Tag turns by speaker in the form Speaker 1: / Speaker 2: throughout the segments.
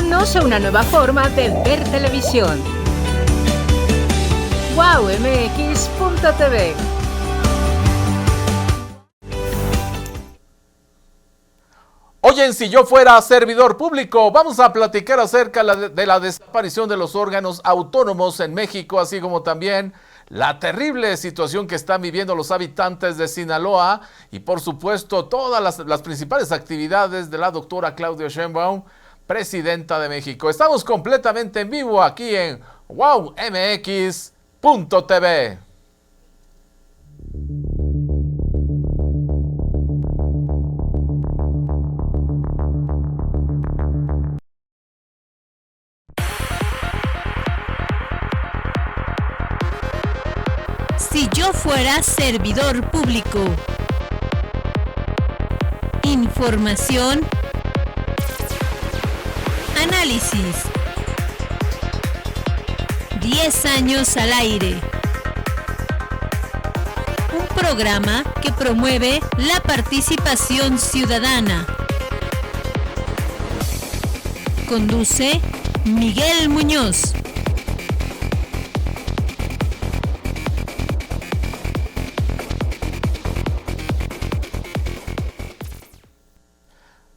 Speaker 1: Conoce una nueva forma de ver televisión. wowmx.tv.
Speaker 2: Oye, si yo fuera servidor público, vamos a platicar acerca de la desaparición de los órganos autónomos en México, así como también la terrible situación que están viviendo los habitantes de Sinaloa y, por supuesto, todas las principales actividades de la doctora Claudia Sheinbaum, presidenta de México. Estamos completamente en vivo aquí en wowmx.tv.
Speaker 3: Si yo fuera servidor público. Información. Análisis. 10 años al aire. Un programa que promueve la participación ciudadana. Conduce Miguel Muñoz.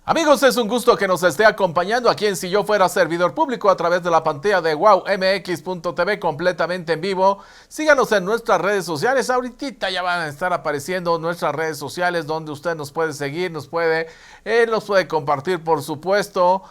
Speaker 2: Amigos, es un gusto que nos esté acompañando aquí en Si Yo Fuera Servidor Público a través de la pantalla de wowmx.tv completamente en vivo. Síganos en nuestras redes sociales. Ahorita ya van a estar apareciendo nuestras redes sociales donde usted nos puede seguir, nos puede compartir, por supuesto.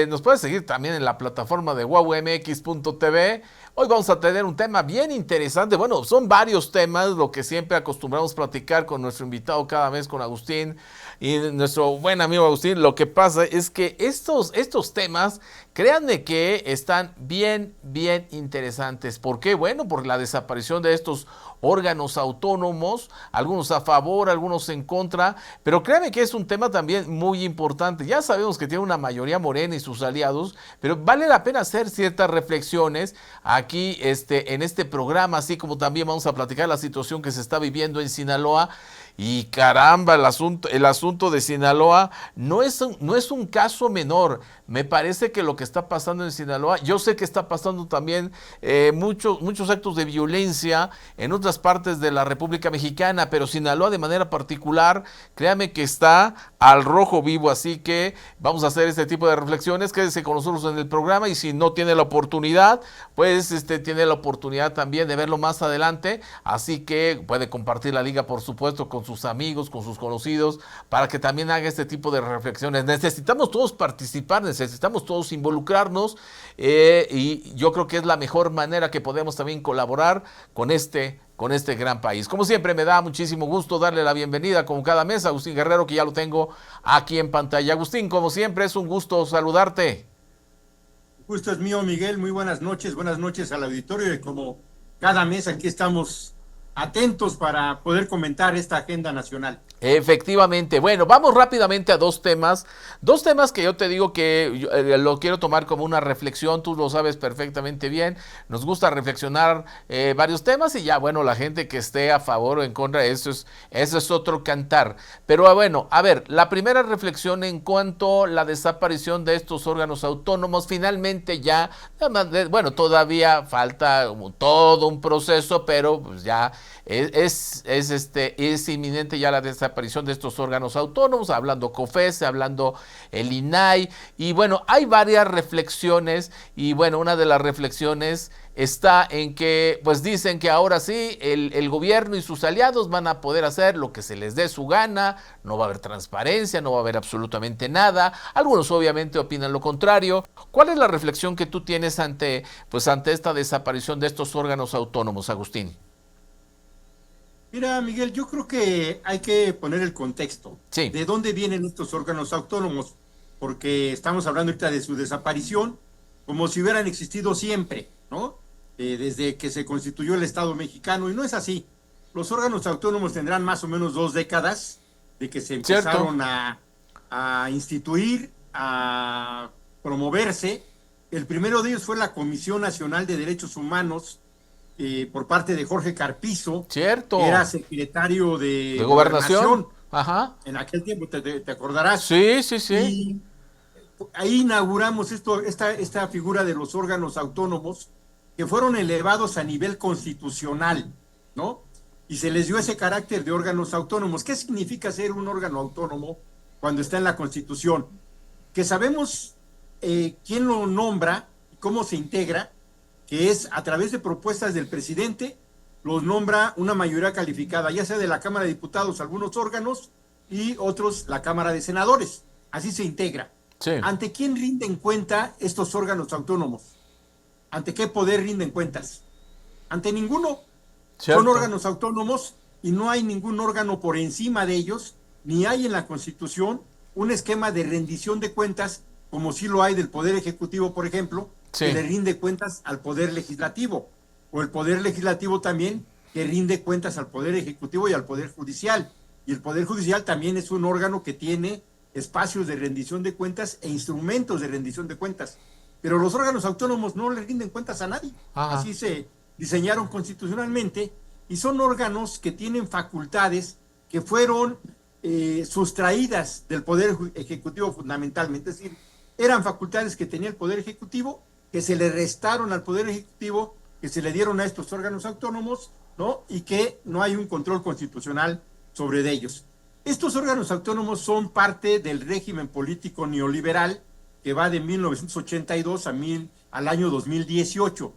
Speaker 2: Nos puede seguir también en la plataforma de wowmx.tv. Hoy vamos a tener un tema bien interesante. Bueno, son varios temas, lo que siempre acostumbramos platicar con nuestro invitado cada mes, con Agustín y nuestro buen amigo Agustín. Lo que pasa es que estos temas, créanme que están bien interesantes. ¿Por qué? Bueno, por la desaparición de estos órganos autónomos, algunos a favor, algunos en contra, pero créanme que es un tema también muy importante. Ya sabemos que tiene una mayoría morena y sus aliados, pero vale la pena hacer ciertas reflexiones aquí en este programa, así como también vamos a platicar la situación que se está viviendo en Sinaloa. Y caramba, el asunto de Sinaloa no es un caso menor. Me parece que lo que está pasando en Sinaloa, yo sé que está pasando también muchos actos de violencia en otras partes de la República Mexicana, pero Sinaloa de manera particular, créame que está al rojo vivo, así que vamos a hacer este tipo de reflexiones. Quédese con nosotros en el programa y si no tiene la oportunidad, pues tiene la oportunidad también de verlo más adelante, así que puede compartir la liga, por supuesto, con sus amigos, con sus conocidos, para que también haga este tipo de reflexiones. Necesitamos todos participar, necesitamos todos involucrarnos y yo creo que es la mejor manera que podemos también colaborar con este gran país. Como siempre, me da muchísimo gusto darle la bienvenida, como cada mes, a Agustín Guerrero, que ya lo tengo aquí en pantalla. Agustín, como siempre, es un gusto saludarte.
Speaker 4: El gusto es mío, Miguel. Muy buenas noches al auditorio. Y como cada mes, aquí estamos atentos para poder comentar esta agenda nacional.
Speaker 2: Efectivamente. Bueno, vamos rápidamente a dos temas que yo te digo que lo quiero tomar como una reflexión. Tú lo sabes perfectamente bien, nos gusta reflexionar varios temas y ya, bueno, la gente que esté a favor o en contra, eso es otro cantar. Pero bueno, a ver, la primera reflexión en cuanto a la desaparición de estos órganos autónomos, finalmente ya, bueno, todavía falta todo un proceso, pero pues ya es inminente ya la desaparición de estos órganos autónomos, hablando COFESE, hablando el INAI, y bueno, hay varias reflexiones, y bueno, una de las reflexiones está en que, pues dicen que ahora sí, el gobierno y sus aliados van a poder hacer lo que se les dé su gana, no va a haber transparencia, no va a haber absolutamente nada. Algunos obviamente opinan lo contrario. ¿Cuál es la reflexión que tú tienes ante esta desaparición de estos órganos autónomos, Agustín?
Speaker 4: Mira, Miguel, yo creo que hay que poner el contexto.
Speaker 2: Sí.
Speaker 4: ¿De dónde vienen estos órganos autónomos? Porque estamos hablando ahorita de su desaparición como si hubieran existido siempre, ¿no? Desde que se constituyó el Estado mexicano, y no es así. Los órganos autónomos tendrán más o menos 2 décadas de que se empezaron a instituir, a promoverse. El primero de ellos fue la Comisión Nacional de Derechos Humanos, por parte de Jorge Carpizo,
Speaker 2: cierto,
Speaker 4: que era secretario de
Speaker 2: Gobernación. Ajá.
Speaker 4: En aquel tiempo, te acordarás.
Speaker 2: Sí.
Speaker 4: Y ahí inauguramos esta figura de los órganos autónomos que fueron elevados a nivel constitucional, ¿no? Y se les dio ese carácter de órganos autónomos. ¿Qué significa ser un órgano autónomo cuando está en la Constitución? Que sabemos quién lo nombra, cómo se integra, que es a través de propuestas del presidente, los nombra una mayoría calificada, ya sea de la Cámara de Diputados, algunos órganos, y otros la Cámara de Senadores. Así se integra.
Speaker 2: Sí.
Speaker 4: ¿Ante quién rinden cuenta estos órganos autónomos? ¿Ante qué poder rinden cuentas? Ante ninguno.
Speaker 2: Cierto.
Speaker 4: Son órganos autónomos y no hay ningún órgano por encima de ellos, ni hay en la Constitución un esquema de rendición de cuentas, como sí lo hay del Poder Ejecutivo, por ejemplo,
Speaker 2: Sí.
Speaker 4: que le rinde cuentas al Poder Legislativo, o el Poder Legislativo también que rinde cuentas al Poder Ejecutivo y al Poder Judicial. Y el Poder Judicial también es un órgano que tiene espacios de rendición de cuentas e instrumentos de rendición de cuentas. Pero los órganos autónomos no le rinden cuentas a nadie.
Speaker 2: Ajá.
Speaker 4: Así se diseñaron constitucionalmente y son órganos que tienen facultades que fueron sustraídas del Poder Ejecutivo fundamentalmente. Es decir, eran facultades que tenía el Poder Ejecutivo, que se le restaron al Poder Ejecutivo, que se le dieron a estos órganos autónomos, ¿no? Y que no hay un control constitucional sobre ellos. Estos órganos autónomos son parte del régimen político neoliberal que va de 1982 al año 2018.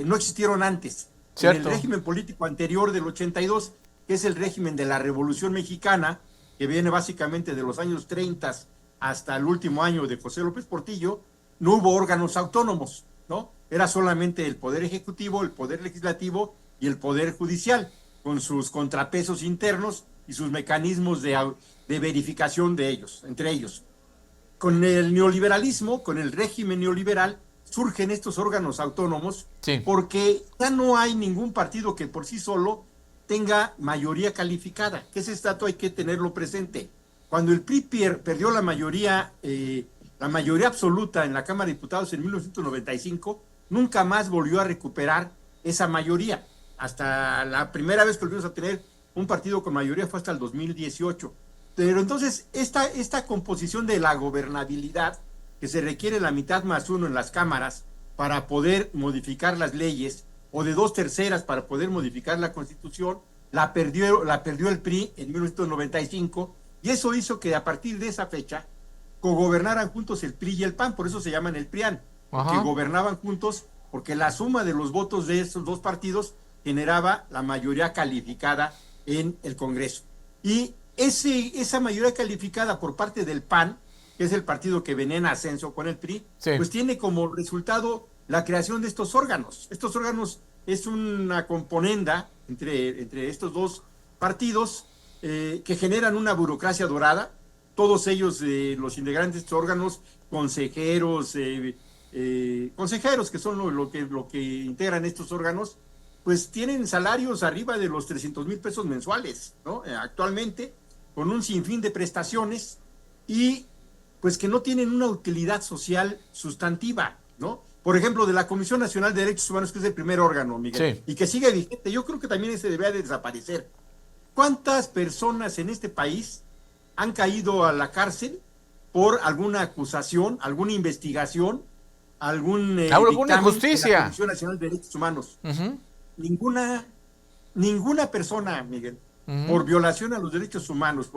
Speaker 4: No existieron antes.
Speaker 2: Cierto.
Speaker 4: En el régimen político anterior del 82, que es el régimen de la Revolución Mexicana, que viene básicamente de los años 30 hasta el último año de José López Portillo, no hubo órganos autónomos, ¿no? Era solamente el Poder Ejecutivo, el Poder Legislativo y el Poder Judicial, con sus contrapesos internos y sus mecanismos de verificación de ellos, entre ellos. Con el neoliberalismo, con el régimen neoliberal, surgen estos órganos autónomos,
Speaker 2: Sí.
Speaker 4: porque ya no hay ningún partido que por sí solo tenga mayoría calificada, que ese dato hay que tenerlo presente. Cuando el PRI perdió la mayoría absoluta en la Cámara de Diputados en 1995, nunca más volvió a recuperar esa mayoría. Hasta la primera vez que volvimos a tener un partido con mayoría fue hasta el 2018. Pero entonces esta composición de la gobernabilidad, que se requiere la mitad más uno en las cámaras para poder modificar las leyes, o de 2/3 para poder modificar la Constitución, la perdió el PRI en 1995, y eso hizo que a partir de esa fecha cogobernaran juntos el PRI y el PAN, por eso se llaman el PRIAN, que gobernaban juntos, porque la suma de los votos de esos dos partidos generaba la mayoría calificada en el Congreso. Y esa mayoría calificada por parte del PAN, que es el partido que venía en ascenso con el PRI,
Speaker 2: Sí.
Speaker 4: pues tiene como resultado la creación de estos órganos. Estos órganos es una componenda entre estos dos partidos que generan una burocracia dorada. Todos ellos, los integrantes de estos órganos, consejeros que son lo que integran estos órganos, pues tienen salarios arriba de los 300,000 pesos mensuales, ¿no? Actualmente, con un sinfín de prestaciones y pues que no tienen una utilidad social sustantiva, ¿no? Por ejemplo, de la Comisión Nacional de Derechos Humanos, que es el primer órgano, Miguel,
Speaker 2: Sí.
Speaker 4: y que sigue vigente, yo creo que también ese debería de desaparecer. ¿Cuántas personas en este país han caído a la cárcel por alguna acusación, alguna investigación, alguna
Speaker 2: injusticia?
Speaker 4: de la Comisión Nacional de Derechos Humanos?
Speaker 2: Ujú.
Speaker 4: Ninguna persona, Miguel, por violación a los derechos humanos,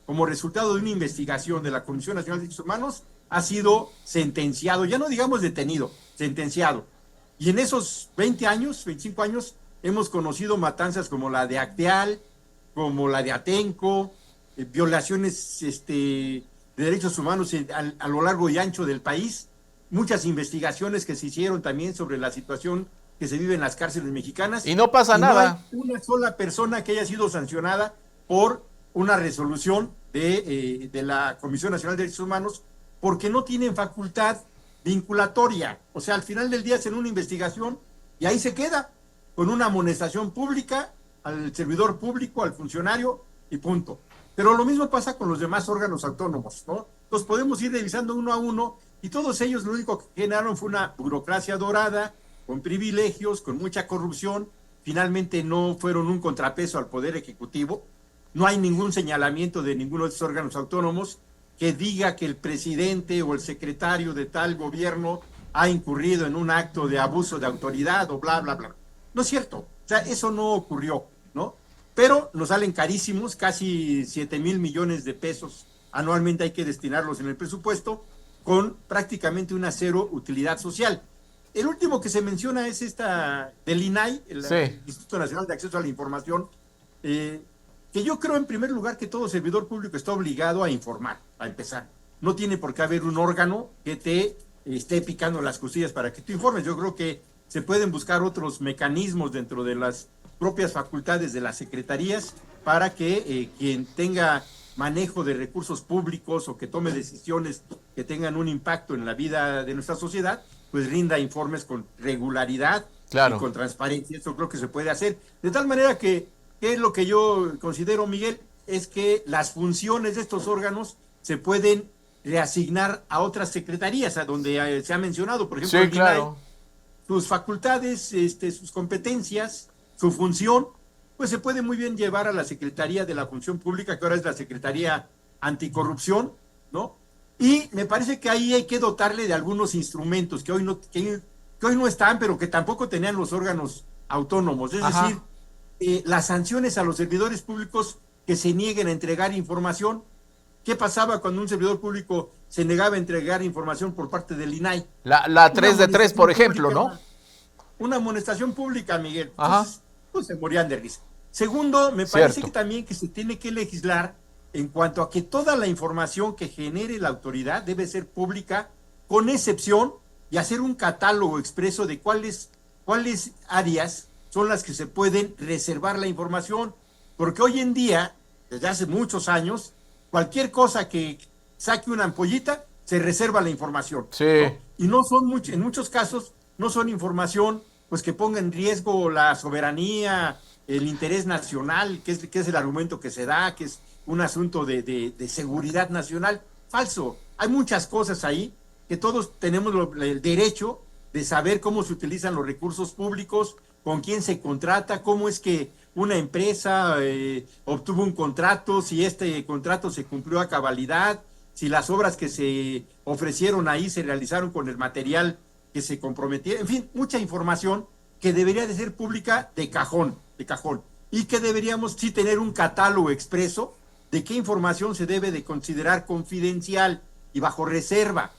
Speaker 4: como resultado de una investigación de la Comisión Nacional de Derechos Humanos, ha sido sentenciado, ya no digamos detenido, sentenciado. Y en esos 20 años, 25 años, hemos conocido matanzas como la de Acteal, como la de Atenco, violaciones de derechos humanos a lo largo y ancho del país, muchas investigaciones que se hicieron también sobre la situación que se vive en las cárceles mexicanas.
Speaker 2: Y no pasa nada.
Speaker 4: No hay una sola persona que haya sido sancionada por una resolución de la Comisión Nacional de Derechos Humanos, porque no tienen facultad vinculatoria. O sea, al final del día hacen una investigación y ahí se queda, con una amonestación pública al servidor público, al funcionario, y punto. Pero lo mismo pasa con los demás órganos autónomos, ¿no? Los podemos ir revisando uno a uno, y todos ellos lo único que generaron fue una burocracia dorada, con privilegios, con mucha corrupción. Finalmente no fueron un contrapeso al Poder Ejecutivo. No hay ningún señalamiento de ninguno de estos órganos autónomos, que diga que el presidente o el secretario de tal gobierno ha incurrido en un acto de abuso de autoridad o bla, bla, bla. No es cierto, o sea, eso no ocurrió, ¿no? Pero nos salen carísimos, casi 7,000 millones de pesos anualmente hay que destinarlos en el presupuesto, con prácticamente una cero utilidad social. El último que se menciona es esta del INAI, el Instituto Nacional de Acceso a la Información, que yo creo en primer lugar que todo servidor público está obligado a informar, a empezar. No tiene por qué haber un órgano que te esté picando las costillas para que tú informes. Yo creo que se pueden buscar otros mecanismos dentro de las propias facultades de las secretarías para que quien tenga manejo de recursos públicos o que tome decisiones que tengan un impacto en la vida de nuestra sociedad, pues rinda informes con regularidad y con transparencia. Eso creo que se puede hacer. De tal manera que es lo que yo considero, Miguel, es que las funciones de estos órganos se pueden reasignar a otras secretarías, a donde se ha mencionado, por ejemplo, el INAI, sus facultades, sus competencias, su función, pues se puede muy bien llevar a la Secretaría de la Función Pública, que ahora es la Secretaría Anticorrupción, ¿no? Y me parece que ahí hay que dotarle de algunos instrumentos que hoy no están, pero que tampoco tenían los órganos autónomos. Es decir, las sanciones a los servidores públicos que se nieguen a entregar información. ¿Qué pasaba cuando un servidor público se negaba a entregar información por parte del INAI?
Speaker 2: La 3 de 3, por ejemplo,
Speaker 4: pública,
Speaker 2: ¿no?
Speaker 4: Una amonestación pública, Miguel. Entonces, pues se morían de risa. Segundo, me parece que también que se tiene que legislar en cuanto a que toda la información que genere la autoridad debe ser pública, con excepción, y hacer un catálogo expreso de cuáles áreas son las que se pueden reservar la información, porque hoy en día, desde hace muchos años, cualquier cosa que saque una ampollita, se reserva la información.
Speaker 2: Sí.
Speaker 4: ¿No? Y no son en muchos casos, no son información pues que ponga en riesgo la soberanía, el interés nacional, que es el argumento que se da, que es un asunto de seguridad nacional. Falso. Hay muchas cosas ahí que todos tenemos el derecho de saber cómo se utilizan los recursos públicos, con quién se contrata, cómo es que una empresa obtuvo un contrato, si este contrato se cumplió a cabalidad, si las obras que se ofrecieron ahí se realizaron con el material que se comprometía, en fin, mucha información que debería de ser pública de cajón, y que deberíamos sí tener un catálogo expreso de qué información se debe de considerar confidencial y bajo reserva,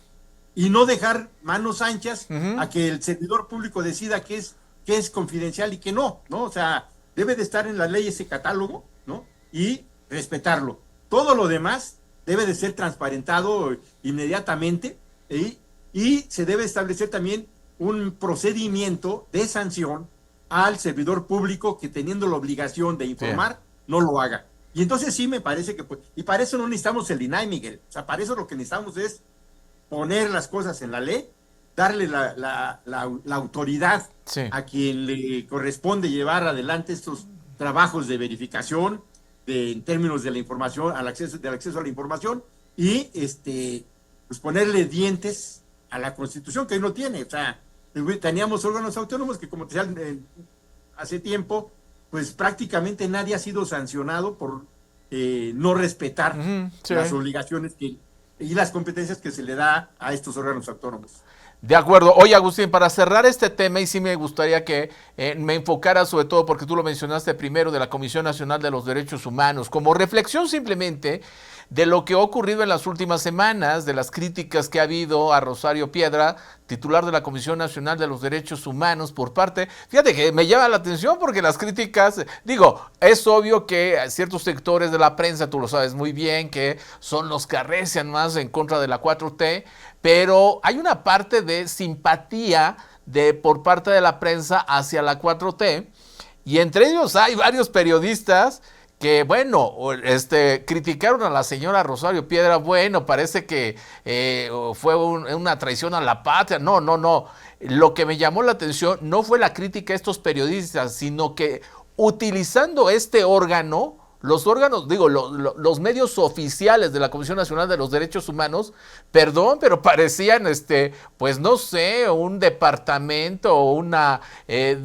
Speaker 4: y no dejar manos anchas a que el servidor público decida qué es confidencial y qué no, O sea, debe de estar en la ley ese catálogo, ¿no? Y respetarlo. Todo lo demás debe de ser transparentado inmediatamente, y se debe establecer también un procedimiento de sanción al servidor público que, teniendo la obligación de informar, no lo haga. Y entonces sí me parece que, y para eso no necesitamos el INAI, Miguel. O sea, para eso lo que necesitamos es poner las cosas en la ley, darle la autoridad a quien le corresponde llevar adelante estos trabajos de verificación en términos de la información, del acceso a la información, y pues ponerle dientes a la Constitución, que hoy no tiene. O sea, teníamos órganos autónomos que, como te decía hace tiempo, pues prácticamente nadie ha sido sancionado por no respetar las obligaciones y las competencias que se le da a estos órganos autónomos.
Speaker 2: De acuerdo. Oye, Agustín, para cerrar este tema, y sí me gustaría que me enfocara sobre todo, porque tú lo mencionaste primero, de la Comisión Nacional de los Derechos Humanos, como reflexión simplemente de lo que ha ocurrido en las últimas semanas, de las críticas que ha habido a Rosario Piedra, titular de la Comisión Nacional de los Derechos Humanos, por parte, fíjate que me llama la atención porque las críticas, digo, es obvio que ciertos sectores de la prensa, tú lo sabes muy bien, que son los que arrecian más en contra de la 4T, pero hay una parte de simpatía por parte de la prensa hacia la 4T, y entre ellos hay varios periodistas que, bueno, criticaron a la señora Rosario Piedra. Bueno, parece que fue una traición a la patria. No. Lo que me llamó la atención no fue la crítica a estos periodistas, sino que utilizando este órgano, los órganos, digo, los medios oficiales de la Comisión Nacional de los Derechos Humanos, perdón, pero parecían, pues no sé, un departamento o una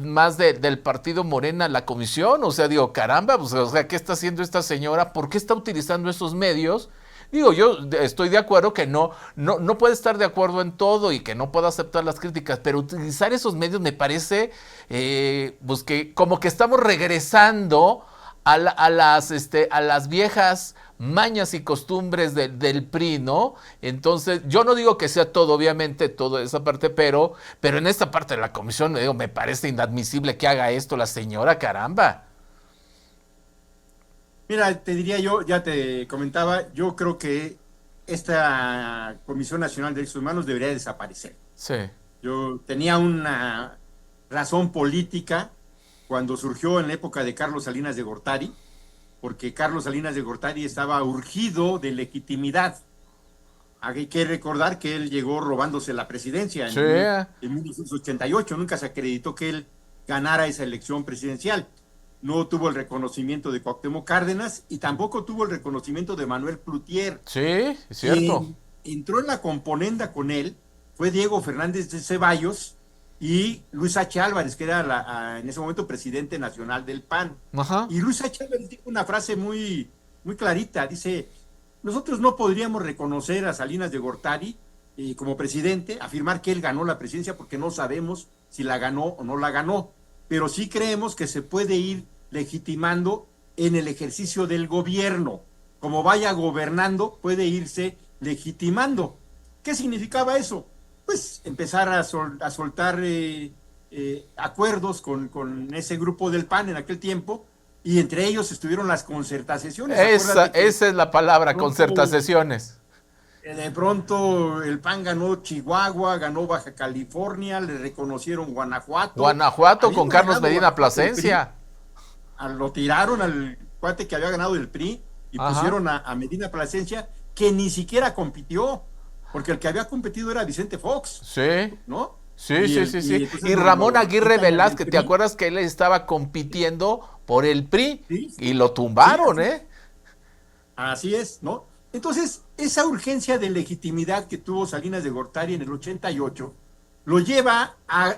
Speaker 2: más del partido Morena la comisión. O sea, digo, caramba, pues, o sea, ¿qué está haciendo esta señora? ¿Por qué está utilizando esos medios? Digo, yo estoy de acuerdo que no puede estar de acuerdo en todo y que no pueda aceptar las críticas, pero utilizar esos medios me parece pues que como que estamos regresando a las viejas mañas y costumbres del PRI, ¿no? Entonces, yo no digo que sea todo, obviamente, toda esa parte, pero en esta parte de la comisión, digo, me parece inadmisible que haga esto la señora, caramba.
Speaker 4: Mira, te diría yo, ya te comentaba, yo creo que esta Comisión Nacional de Derechos Humanos debería desaparecer.
Speaker 2: Sí.
Speaker 4: Yo tenía una razón política cuando surgió en la época de Carlos Salinas de Gortari, porque Carlos Salinas de Gortari estaba urgido de legitimidad. Hay que recordar que él llegó robándose la presidencia en 1988, nunca se acreditó que él ganara esa elección presidencial. No tuvo el reconocimiento de Cuauhtémoc Cárdenas y tampoco tuvo el reconocimiento de Manuel Cloutier.
Speaker 2: Sí, es cierto.
Speaker 4: Entró en la componenda con él, fue Diego Fernández de Ceballos y Luis H. Álvarez, que era en ese momento presidente nacional del PAN.
Speaker 2: Ajá.
Speaker 4: Y Luis H. Álvarez dijo una frase muy, muy clarita, dice, nosotros no podríamos reconocer a Salinas de Gortari como presidente, afirmar que él ganó la presidencia porque no sabemos si la ganó o no la ganó, pero sí creemos que se puede ir legitimando en el ejercicio del gobierno. Como vaya gobernando, puede irse legitimando. ¿Qué significaba eso? Pues empezar a soltar acuerdos con ese grupo del PAN en aquel tiempo, y entre ellos estuvieron las concertaciones.
Speaker 2: Esa es la palabra, concertaciones.
Speaker 4: De pronto el PAN ganó Chihuahua, ganó Baja California, le reconocieron Guanajuato.
Speaker 2: Guanajuato con Carlos Medina Plasencia.
Speaker 4: Lo tiraron al cuate que había ganado el PRI y pusieron a Medina Plasencia, que ni siquiera compitió, porque el que había competido era Vicente Fox.
Speaker 2: Sí.
Speaker 4: ¿No?
Speaker 2: Sí. Y Ramón Aguirre Velázquez, ¿te acuerdas que él estaba compitiendo por el PRI?
Speaker 4: Sí.
Speaker 2: Y lo tumbaron,
Speaker 4: Así es, ¿no? Entonces, esa urgencia de legitimidad que tuvo Salinas de Gortari en el 88 lo lleva a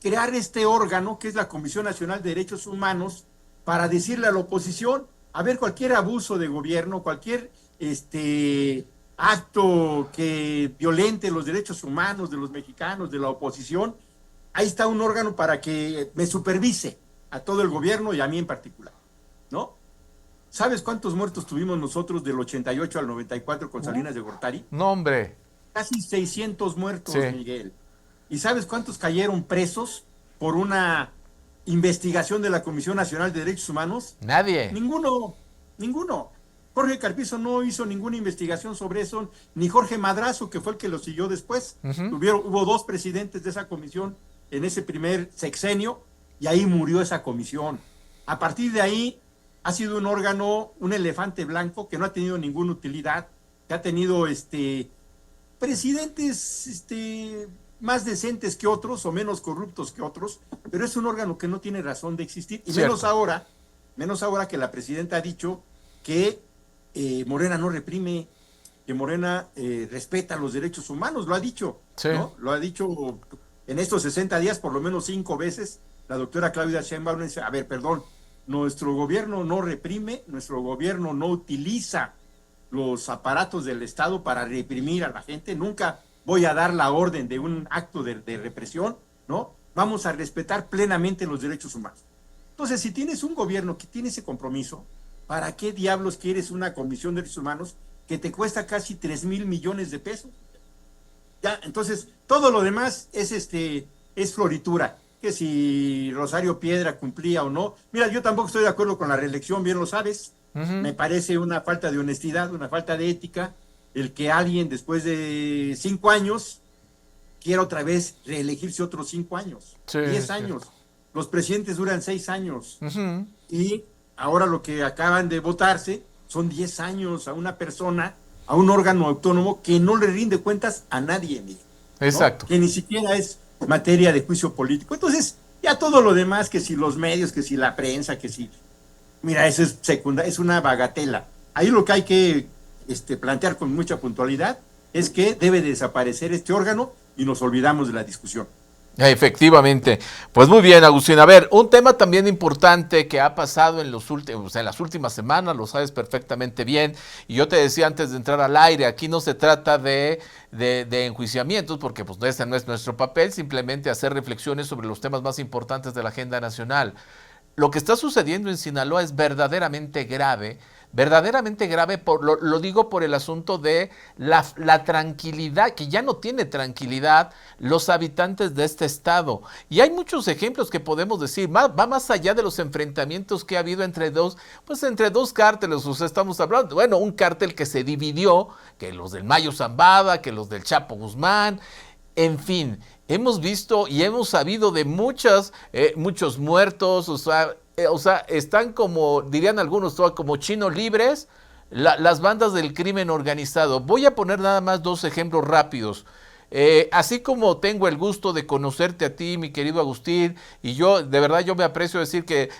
Speaker 4: crear este órgano que es la Comisión Nacional de Derechos Humanos para decirle a la oposición, a ver, cualquier abuso de gobierno, cualquier acto que violente los derechos humanos de los mexicanos, de la oposición, ahí está un órgano para que me supervise a todo el gobierno y a mí en particular, ¿no? ¿Sabes cuántos muertos tuvimos nosotros del 88 al 94 con Salinas de Gortari?
Speaker 2: No, hombre.
Speaker 4: Casi 600 muertos,
Speaker 2: sí.
Speaker 4: Miguel. ¿Y sabes cuántos cayeron presos por una investigación de la Comisión Nacional de Derechos Humanos?
Speaker 2: Nadie.
Speaker 4: Ninguno. Jorge Carpizo no hizo ninguna investigación sobre eso, ni Jorge Madrazo, que fue el que lo siguió después. Hubo 2 presidentes de esa comisión en ese primer sexenio, y ahí murió esa comisión. A partir de ahí ha sido un órgano, un elefante blanco que no ha tenido ninguna utilidad, que ha tenido presidentes más decentes que otros o menos corruptos que otros, pero es un órgano que no tiene razón de existir, y menos ahora que la presidenta ha dicho que Morena no reprime, que Morena respeta los derechos humanos, lo ha dicho,
Speaker 2: sí.
Speaker 4: ¿no? Lo ha dicho en estos 60 días por lo menos 5 veces. La doctora Claudia Sheinbaum dice, a ver, perdón, nuestro gobierno no reprime, nuestro gobierno no utiliza los aparatos del Estado para reprimir a la gente, nunca voy a dar la orden de un acto de represión, ¿no? Vamos a respetar plenamente los derechos humanos. Entonces, si tienes un gobierno que tiene ese compromiso, ¿para qué diablos quieres una comisión de derechos humanos que te cuesta casi 3,000 millones de pesos? Ya, entonces, todo lo demás es floritura, que si Rosario Piedra cumplía o no. Mira, yo tampoco estoy de acuerdo con la reelección, bien lo sabes. Me parece una falta de honestidad, una falta de ética, el que alguien después de 5 años quiera otra vez reelegirse otros 5 años, 10 años. Los presidentes duran 6 años. Y ahora lo que acaban de votarse son 10 años a una persona, a un órgano autónomo que no le rinde cuentas a nadie, Miguel, ¿no?
Speaker 2: Exacto.
Speaker 4: Que ni siquiera es materia de juicio político. Entonces, ya todo lo demás, que si los medios, que si la prensa, que si... Mira, eso es secundario, es una bagatela. Ahí lo que hay que plantear con mucha puntualidad es que debe desaparecer este órgano y nos olvidamos de la discusión.
Speaker 2: Efectivamente. Pues muy bien, Agustín. A ver, un tema también importante que ha pasado en las últimas semanas, lo sabes perfectamente bien, y yo te decía antes de entrar al aire, aquí no se trata de enjuiciamientos, porque pues ese no es nuestro papel, simplemente hacer reflexiones sobre los temas más importantes de la agenda nacional. Lo que está sucediendo en Sinaloa es verdaderamente grave, lo digo por el asunto de la tranquilidad, que ya no tiene tranquilidad los habitantes de este estado. Y hay muchos ejemplos que podemos decir, va más allá de los enfrentamientos que ha habido entre dos cárteles, o sea, estamos hablando, bueno, un cártel que se dividió, que los del Mayo Zambada, que los del Chapo Guzmán, en fin, hemos visto y hemos sabido de muchos muertos, o sea, están como, dirían algunos, como chinos libres, las bandas del crimen organizado. Voy a poner nada más 2 ejemplos rápidos. Así como tengo el gusto de conocerte a ti, mi querido Agustín, y yo, de verdad, yo me aprecio decir que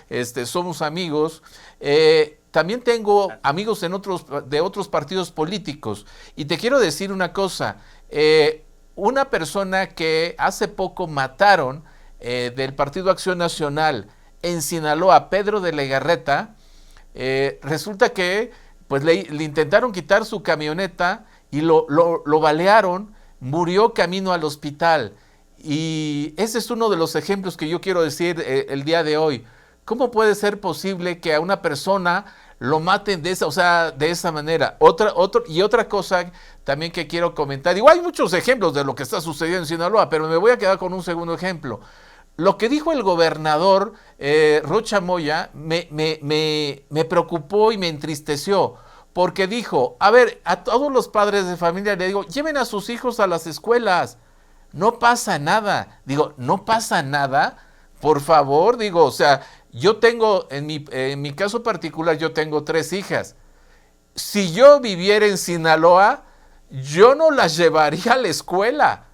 Speaker 2: somos amigos, también tengo amigos de otros partidos políticos. Y te quiero decir una cosa, una persona que hace poco mataron del Partido Acción Nacional en Sinaloa, Pedro de Legarreta, resulta que pues le intentaron quitar su camioneta y lo balearon, murió camino al hospital. Y ese es uno de los ejemplos que yo quiero decir el día de hoy. ¿Cómo puede ser posible que a una persona lo maten de esa manera? Otra cosa también que quiero comentar. Igual hay muchos ejemplos de lo que está sucediendo en Sinaloa, pero me voy a quedar con un segundo ejemplo. Lo que dijo el gobernador Rocha Moya me preocupó y me entristeció, porque dijo, a ver, a todos los padres de familia le digo, lleven a sus hijos a las escuelas, no pasa nada. Digo, no pasa nada, por favor, digo, o sea, yo tengo, en mi caso particular, yo tengo 3 hijas. Si yo viviera en Sinaloa, yo no las llevaría a la escuela.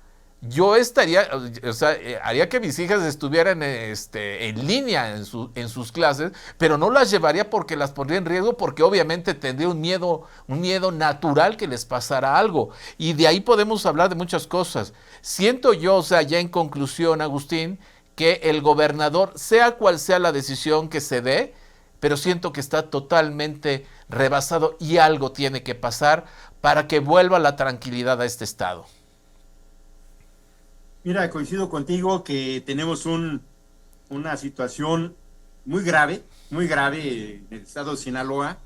Speaker 2: Yo estaría, o sea, haría que mis hijas estuvieran en línea en sus clases, pero no las llevaría porque las pondría en riesgo, porque obviamente tendría un miedo natural que les pasara algo. Y de ahí podemos hablar de muchas cosas. Siento yo, o sea, ya en conclusión, Agustín, que el gobernador, sea cual sea la decisión que se dé, pero siento que está totalmente rebasado y algo tiene que pasar para que vuelva la tranquilidad a este estado.
Speaker 4: Mira, coincido contigo que tenemos una situación muy grave en el estado de Sinaloa,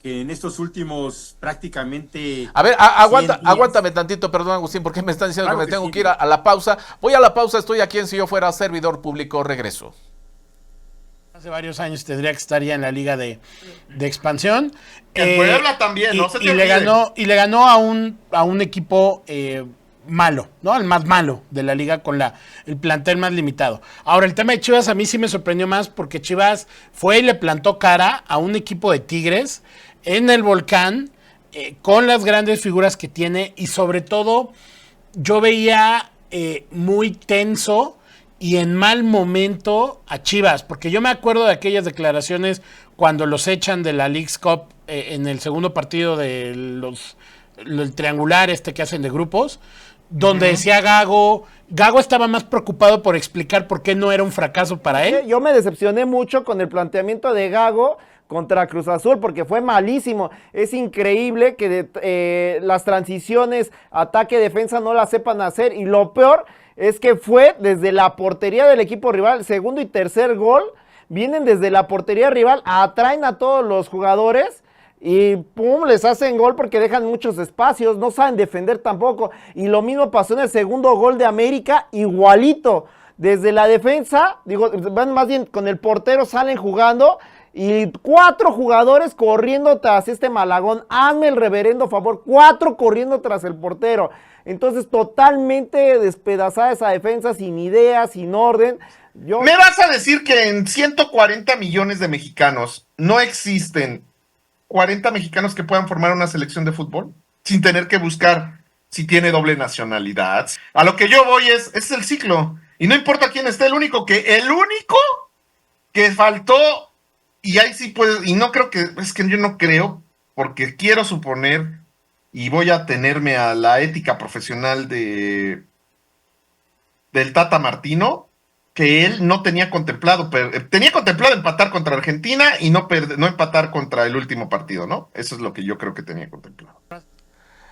Speaker 4: que en estos últimos prácticamente...
Speaker 2: A ver, aguántame tantito, perdón, Agustín, porque me están diciendo claro que me tengo sí, que ir a la pausa. Voy a la pausa, estoy aquí en Si Yo Fuera Servidor Público, regreso.
Speaker 5: Hace varios años tendría que estar ya en la liga de expansión.
Speaker 6: En Puebla también, no se te
Speaker 5: olvide. Le ganó a un equipo malo, ¿no? El más malo de la liga con el plantel más limitado. Ahora, el tema de Chivas a mí sí me sorprendió más porque Chivas fue y le plantó cara a un equipo de Tigres en el Volcán, con las grandes figuras que tiene, y sobre todo yo veía muy tenso y en mal momento a Chivas, porque yo me acuerdo de aquellas declaraciones cuando los echan de la Leagues Cup en el segundo partido de el triangular que hacen de grupos, donde decía Gago estaba más preocupado por explicar por qué no era un fracaso para él.
Speaker 7: Yo me decepcioné mucho con el planteamiento de Gago contra Cruz Azul, porque fue malísimo. Es increíble que las transiciones, ataque, defensa no las sepan hacer, y lo peor es que fue desde la portería del equipo rival, segundo y tercer gol, vienen desde la portería rival, atraen a todos los jugadores y pum, les hacen gol porque dejan muchos espacios, no saben defender tampoco. Y lo mismo pasó en el segundo gol de América, igualito. Desde la defensa, van más bien con el portero, salen jugando y 4 jugadores corriendo tras Malagón. Hazme el reverendo favor, 4 corriendo tras el portero. Entonces, totalmente despedazada esa defensa, sin ideas, sin orden.
Speaker 6: ¿Me vas a decir que en 140 millones de mexicanos no existen 40 mexicanos que puedan formar una selección de fútbol sin tener que buscar si tiene doble nacionalidad? A lo que yo voy es el ciclo, y no importa quién esté, el único que faltó, y ahí sí puede, y no creo yo no creo, porque quiero suponer, y voy a tenerme a la ética profesional de del Tata Martino que él no tenía contemplado. Tenía contemplado empatar contra Argentina y no empatar contra el último partido, ¿no? Eso es lo que yo creo que tenía contemplado.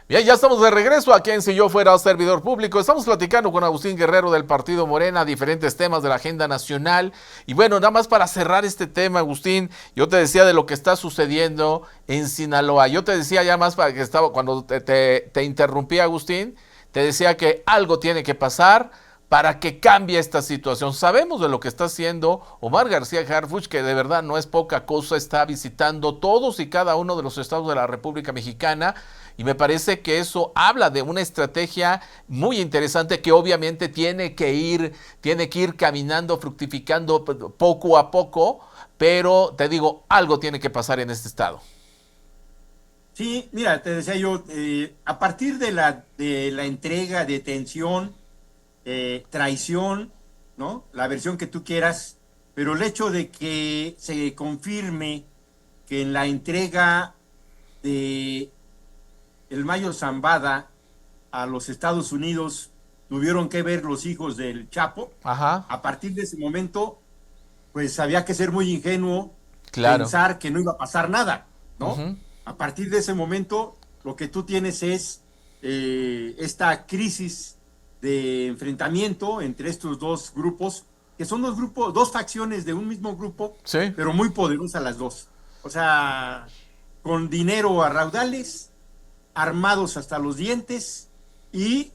Speaker 2: Bien, ya estamos de regreso aquí en Si Yo Fuera Servidor Público. Estamos platicando con Agustín Guerrero del Partido Morena, diferentes temas de la agenda nacional. Y bueno, nada más para cerrar este tema, Agustín, yo te decía de lo que está sucediendo en Sinaloa. Yo te decía ya más para que estaba, cuando te interrumpí, Agustín, te decía que algo tiene que pasar para que cambie esta situación. Sabemos de lo que está haciendo Omar García Harfuch, que de verdad no es poca cosa, está visitando todos y cada uno de los estados de la República Mexicana, y me parece que eso habla de una estrategia muy interesante que obviamente tiene que ir caminando, fructificando poco a poco, pero te digo, algo tiene que pasar en este estado.
Speaker 4: Sí, mira, te decía yo, a partir de la entrega, detención, traición, ¿no? La versión que tú quieras, pero el hecho de que se confirme que en la entrega de el Mayo Zambada a los Estados Unidos tuvieron que ver los hijos del Chapo.
Speaker 2: Ajá.
Speaker 4: A partir de ese momento, pues había que ser muy ingenuo,
Speaker 2: Claro.
Speaker 4: pensar que no iba a pasar nada, ¿no?
Speaker 2: Ujú.
Speaker 4: A partir de ese momento, lo que tú tienes es esta crisis de enfrentamiento entre estos dos grupos, que son dos facciones de un mismo grupo,
Speaker 2: Sí.
Speaker 4: pero muy poderosas las dos. O sea, con dinero a raudales, armados hasta los dientes y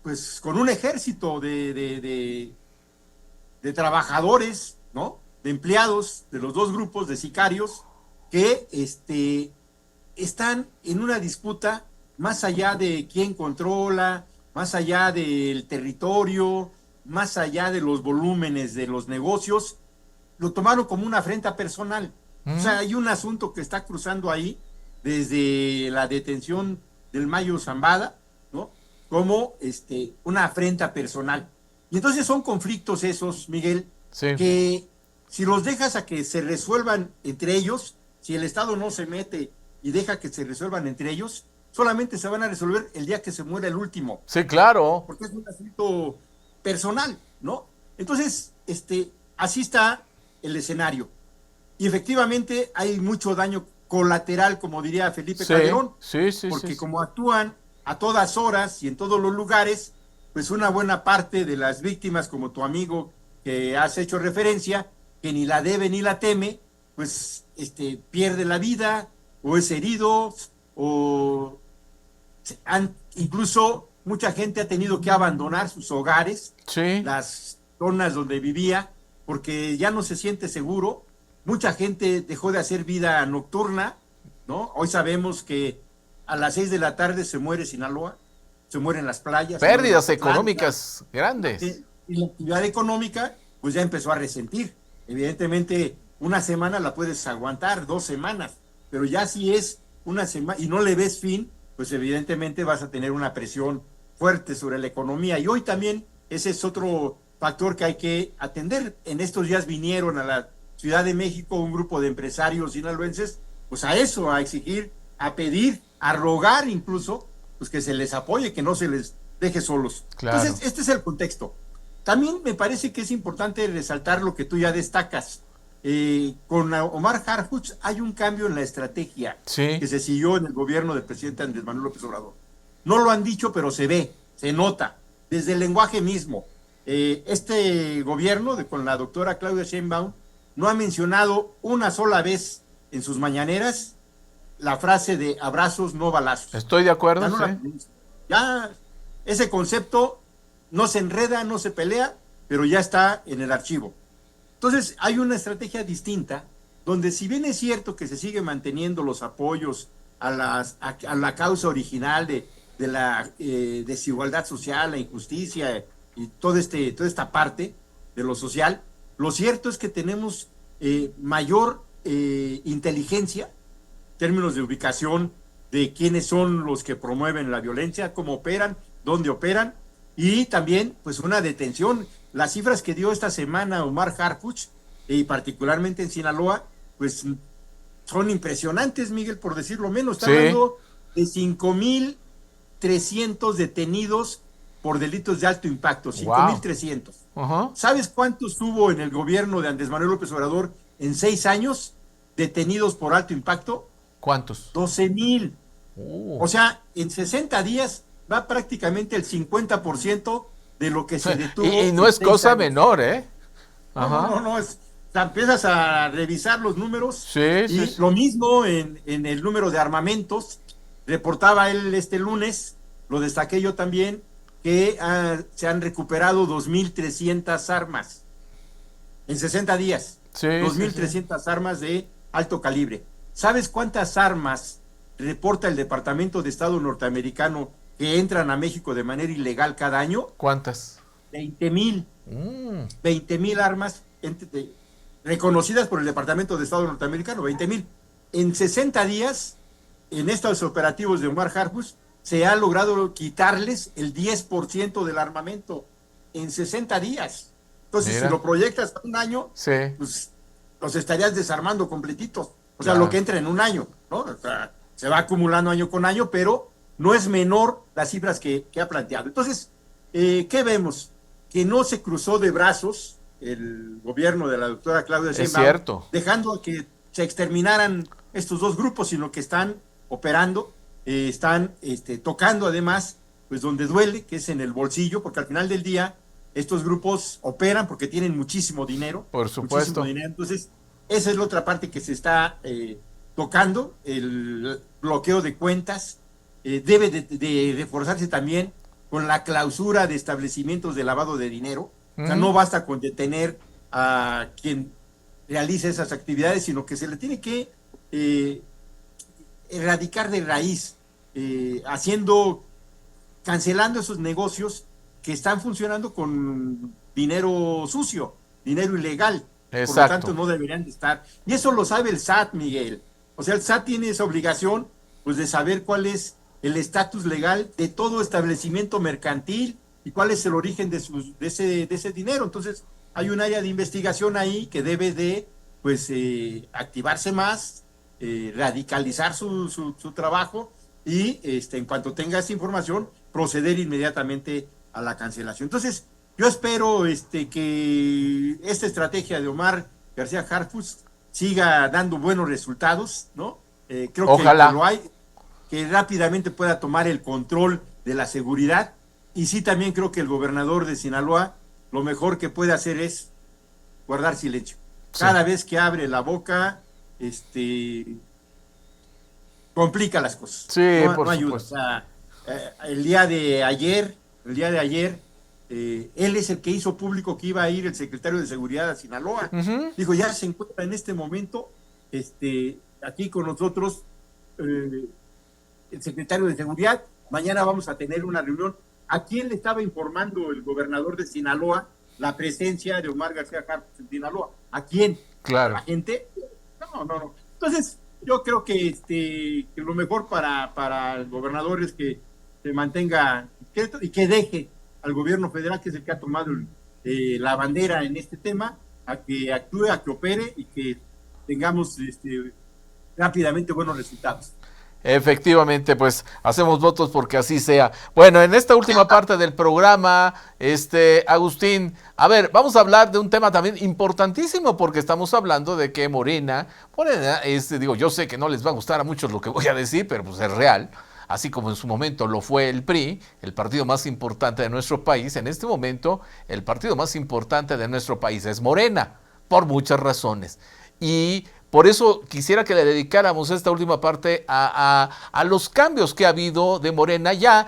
Speaker 4: pues con un ejército de trabajadores, ¿no? De empleados de los dos grupos de sicarios que están en una disputa más allá de quién controla, más allá del territorio, más allá de los volúmenes de los negocios. Lo tomaron como una afrenta personal. O sea, hay un asunto que está cruzando ahí desde la detención del Mayo Zambada, ¿no? Como una afrenta personal. Y entonces son conflictos esos, Miguel,
Speaker 2: Sí.
Speaker 4: que si los dejas a que se resuelvan entre ellos, si el Estado no se mete y deja que se resuelvan entre ellos, solamente se van a resolver el día que se muera el último,
Speaker 2: Sí, claro.
Speaker 4: porque es un asunto personal, ¿no? Entonces, así está el escenario. Y efectivamente hay mucho daño colateral, como diría Felipe Calderón,
Speaker 2: Sí.
Speaker 4: porque como actúan a todas horas y en todos los lugares, pues una buena parte de las víctimas, como tu amigo que has hecho referencia, que ni la debe ni la teme, pues pierde la vida, o es herido, o incluso mucha gente ha tenido que abandonar sus hogares,
Speaker 2: Sí.
Speaker 4: las zonas donde vivía, porque ya no se siente seguro. Mucha gente dejó de hacer vida nocturna, ¿no? Hoy sabemos que a las 6 de la tarde se muere Sinaloa, se mueren las playas.
Speaker 2: Pérdidas
Speaker 4: se muere
Speaker 2: económicas grandes.
Speaker 4: y la actividad económica, pues ya empezó a resentir. Evidentemente, una semana la puedes aguantar, 2 semanas, pero ya si es una semana y no le ves fin, pues evidentemente vas a tener una presión fuerte sobre la economía. Y hoy también ese es otro factor que hay que atender. En estos días vinieron a la Ciudad de México un grupo de empresarios sinaloenses, pues a eso, a exigir, a pedir, a rogar incluso, pues que se les apoye, que no se les deje solos.
Speaker 2: Claro.
Speaker 4: Entonces, este es el contexto. También me parece que es importante resaltar lo que tú ya destacas. Con Omar Harfuch hay un cambio en la estrategia
Speaker 2: Sí.
Speaker 4: que se siguió en el gobierno del presidente Andrés Manuel López Obrador. No lo han dicho, pero se ve, se nota, desde el lenguaje mismo. Este gobierno, con la doctora Claudia Sheinbaum, no ha mencionado una sola vez en sus mañaneras la frase de abrazos, no balazos.
Speaker 2: Estoy de acuerdo.
Speaker 4: Ya no la
Speaker 2: Sí.
Speaker 4: pronuncia. Ya ese concepto no se enreda, no se pelea, pero ya está en el archivo. Entonces hay una estrategia distinta, donde si bien es cierto que se sigue manteniendo los apoyos a la causa original de la desigualdad social, la injusticia y toda esta parte de lo social, lo cierto es que tenemos mayor inteligencia en términos de ubicación de quiénes son los que promueven la violencia, cómo operan, dónde operan, y también pues una detención. Las cifras que dio esta semana Omar Harfuch, y particularmente en Sinaloa, pues son impresionantes, Miguel, por decirlo menos. Está
Speaker 2: Sí.
Speaker 4: hablando de 5,300 detenidos por delitos de alto impacto, 5,300.
Speaker 2: Ajá.
Speaker 4: ¿Sabes cuántos hubo en el gobierno de Andrés Manuel López Obrador en 6 años detenidos por alto impacto?
Speaker 2: ¿Cuántos?
Speaker 4: 12,000. O sea, en 60 días va prácticamente el 50% de lo que se detuvo.
Speaker 2: Y no
Speaker 4: en
Speaker 2: es
Speaker 4: 6
Speaker 2: cosa
Speaker 4: años.
Speaker 2: menor, ¿eh? Ajá.
Speaker 4: No, o sea, empiezas a revisar los números
Speaker 2: Sí,
Speaker 4: y
Speaker 2: sí.
Speaker 4: lo mismo en el número de armamentos. Reportaba él este lunes, lo destaqué yo también, que se han recuperado 2,300 armas en 60 días.
Speaker 2: Sí,
Speaker 4: 2,300 armas de alto calibre. ¿Sabes cuántas armas reporta el Departamento de Estado norteamericano que entran a México de manera ilegal cada año?
Speaker 2: ¿Cuántas?
Speaker 4: 20,000. 20,000 armas reconocidas por el Departamento de Estado norteamericano, 20,000. En 60 días, en estos operativos de Omar Harfuch, se ha logrado quitarles el 10% del armamento en 60 días. Entonces,
Speaker 2: Mira.
Speaker 4: si lo proyectas a un año,
Speaker 2: Sí.
Speaker 4: pues los estarías desarmando completitos. O sea,
Speaker 2: Claro.
Speaker 4: lo que entra en un año, ¿no? O sea, se va acumulando año con año, pero no es menor las cifras que ha planteado. Entonces, ¿qué vemos? Que no se cruzó de brazos el gobierno de la doctora Claudia Sheinbaum,
Speaker 2: cierto.
Speaker 4: dejando que se exterminaran estos dos grupos, sino que están operando, están tocando además, pues donde duele, que es en el bolsillo, porque al final del día estos grupos operan porque tienen muchísimo dinero.
Speaker 2: Por supuesto.
Speaker 4: Muchísimo dinero. Entonces, esa es la otra parte que se está tocando, el bloqueo de cuentas. Debe de reforzarse también con la clausura de establecimientos de lavado de dinero. O sea, no basta con detener a quien realiza esas actividades, sino que se le tiene que erradicar de raíz, cancelando esos negocios que están funcionando con dinero sucio, dinero ilegal.
Speaker 2: Exacto.
Speaker 4: Por lo tanto, no deberían de estar. Y eso lo sabe el SAT, Miguel. O sea, el SAT tiene esa obligación, pues, de saber cuál es el estatus legal de todo establecimiento mercantil y cuál es el origen de ese dinero. Entonces, hay un área de investigación ahí que debe de, pues, activarse más, radicalizar su trabajo y, en cuanto tenga esa información, proceder inmediatamente a la cancelación. Entonces, yo espero que esta estrategia de Omar García Harfuch siga dando buenos resultados, ¿no? Creo
Speaker 2: Ojalá.
Speaker 4: que lo hay, que rápidamente pueda tomar el control de la seguridad. Y sí, también creo que el gobernador de Sinaloa lo mejor que puede hacer es guardar silencio.
Speaker 2: Sí.
Speaker 4: Cada vez que abre la boca, complica las cosas.
Speaker 2: Sí,
Speaker 4: no,
Speaker 2: por
Speaker 4: no ayuda.
Speaker 2: supuesto.
Speaker 4: O sea, el día de ayer, él es el que hizo público que iba a ir el secretario de Seguridad a Sinaloa. Dijo, ya se encuentra en este momento aquí con nosotros el secretario de Seguridad. Mañana vamos a tener una reunión. ¿A quién le estaba informando el gobernador de Sinaloa la presencia de Omar García Harfuch en Sinaloa? ¿A quién?
Speaker 2: Claro.
Speaker 4: ¿A la gente? No. Entonces, yo creo que lo mejor para el gobernador es que se mantenga quieto y que deje al gobierno federal, que es el que ha tomado la bandera en este tema, a que actúe, a que opere y que tengamos rápidamente buenos resultados.
Speaker 2: Efectivamente, pues hacemos votos porque así sea. Bueno, en esta última parte del programa, Agustín, a ver, vamos a hablar de un tema también importantísimo porque estamos hablando de que Morena yo sé que no les va a gustar a muchos lo que voy a decir, pero pues es real. Así como en su momento lo fue el PRI, el partido más importante de nuestro país, en este momento el partido más importante de nuestro país es Morena, por muchas razones. Y por eso quisiera que le dedicáramos esta última parte a los cambios que ha habido de Morena. Ya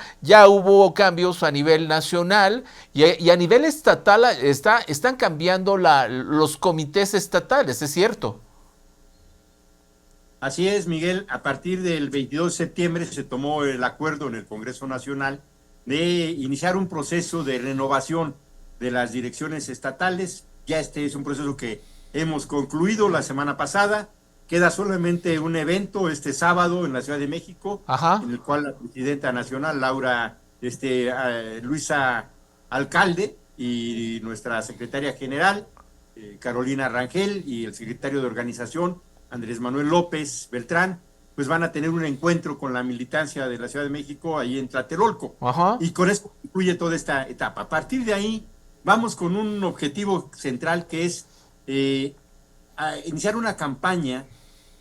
Speaker 2: hubo cambios a nivel nacional y a nivel estatal están cambiando los comités estatales, ¿es cierto?
Speaker 4: Así es, Miguel. A partir del 22 de septiembre se tomó el acuerdo en el Congreso Nacional de iniciar un proceso de renovación de las direcciones estatales. Ya es un proceso que hemos concluido la semana pasada. Queda solamente un evento este sábado en la Ciudad de México,
Speaker 2: Ajá.
Speaker 4: en el cual la presidenta nacional, Luisa Alcalde, y nuestra secretaria general, Carolina Rangel, y el secretario de organización, Andrés Manuel López Beltrán, pues van a tener un encuentro con la militancia de la Ciudad de México ahí en Tlatelolco.
Speaker 2: Ajá.
Speaker 4: Y con eso concluye toda esta etapa. A partir de ahí, vamos con un objetivo central que es a iniciar una campaña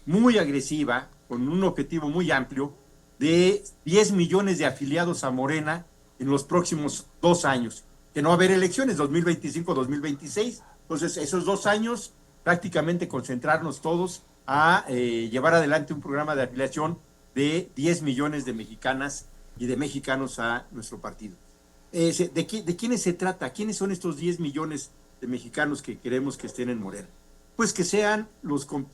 Speaker 4: muy agresiva, con un objetivo muy amplio, de 10 millones de afiliados a Morena en los próximos 2 años. Que no va a haber elecciones, 2025-2026. Entonces, esos 2 años, prácticamente concentrarnos todos a llevar adelante un programa de afiliación de 10 millones de mexicanas y de mexicanos a nuestro partido. ¿De quiénes se trata? ¿Quiénes son estos 10 millones de mexicanos que queremos que estén en Morena? Pues que sean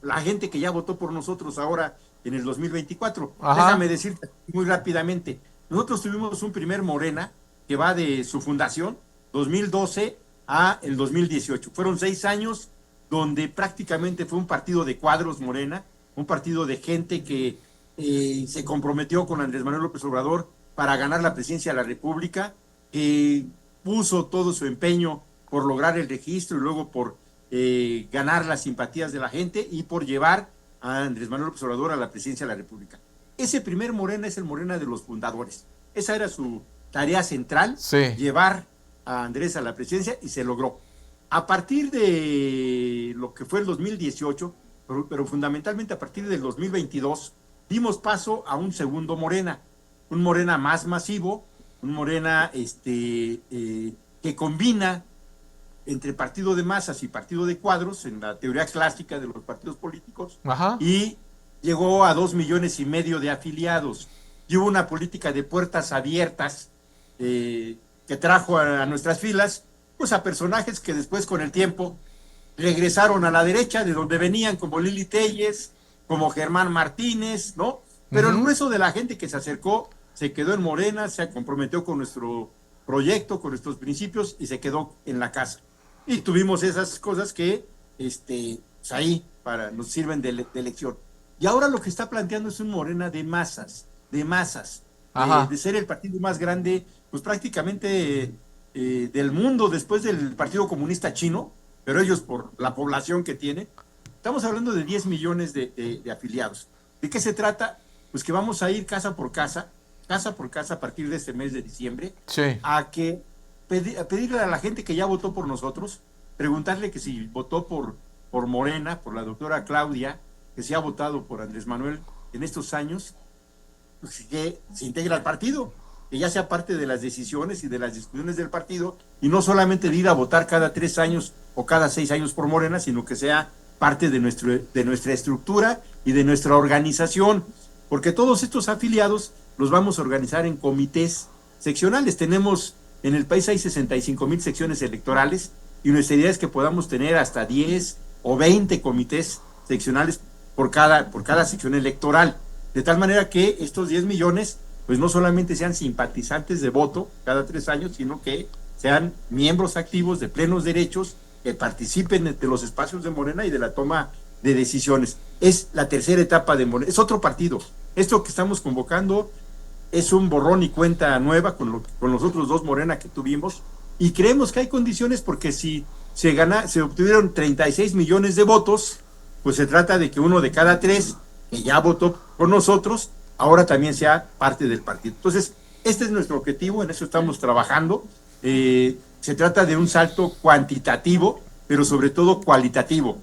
Speaker 4: la gente que ya votó por nosotros ahora en el 2024.
Speaker 2: Ajá.
Speaker 4: Déjame decirte muy rápidamente, nosotros tuvimos un primer Morena que va de su fundación, 2012 a el 2018. Fueron 6 años donde prácticamente fue un partido de cuadros Morena, un partido de gente que se comprometió con Andrés Manuel López Obrador para ganar la presidencia de la República, que puso todo su empeño por lograr el registro y luego por ganar las simpatías de la gente y por llevar a Andrés Manuel López Obrador a la presidencia de la República. Ese primer Morena es el Morena de los fundadores. Esa era su tarea central,
Speaker 2: Sí.
Speaker 4: llevar a Andrés a la presidencia, y se logró. A partir de lo que fue el 2018, pero fundamentalmente a partir del 2022, dimos paso a un segundo Morena, un Morena más masivo, un Morena que combina entre partido de masas y partido de cuadros en la teoría clásica de los partidos políticos.
Speaker 2: Ajá.
Speaker 4: Y llegó a 2,5 millones de afiliados. Y hubo una política de puertas abiertas que trajo a nuestras filas pues a personajes que después con el tiempo regresaron a la derecha de donde venían, como Lili Telles, como Germán Martínez, ¿no? Pero el grueso de la gente que se acercó se quedó en Morena, se comprometió con nuestro proyecto, con nuestros principios, y se quedó en la casa. Y tuvimos esas cosas que pues ahí nos sirven de lección. Y ahora lo que está planteando es un Morena de masas, de ser el partido más grande, pues prácticamente del mundo después del Partido Comunista Chino, pero ellos por la población que tiene. Estamos hablando de 10 millones de afiliados. ¿De qué se trata? Pues que vamos a ir casa por casa a partir de este mes de diciembre,
Speaker 2: Sí.
Speaker 4: a pedirle a la gente que ya votó por nosotros, preguntarle que si votó por Morena, por la doctora Claudia, que si ha votado por Andrés Manuel en estos años, pues que se integre al partido, que ya sea parte de las decisiones y de las discusiones del partido, y no solamente de ir a votar cada 3 años o cada 6 años por Morena, sino que sea parte de nuestra estructura y de nuestra organización, porque todos estos afiliados los vamos a organizar en comités seccionales. Tenemos, en el país hay 65,000 secciones electorales, y nuestra idea es que podamos tener hasta 10 o 20 comités seccionales por cada sección electoral, de tal manera que estos 10 millones pues no solamente sean simpatizantes de voto cada 3 años, sino que sean miembros activos de plenos derechos, que participen de los espacios de Morena y de la toma de decisiones. Es la tercera etapa de Morena, es otro partido. Esto que estamos convocando es un borrón y cuenta nueva con los otros 2 Morena que tuvimos, y creemos que hay condiciones, porque si se obtuvieron 36 millones de votos, pues se trata de que 1 de cada 3 que ya votó por nosotros ahora también sea parte del partido. Entonces, este es nuestro objetivo, en eso estamos trabajando. Se trata de un salto cuantitativo, pero sobre todo cualitativo.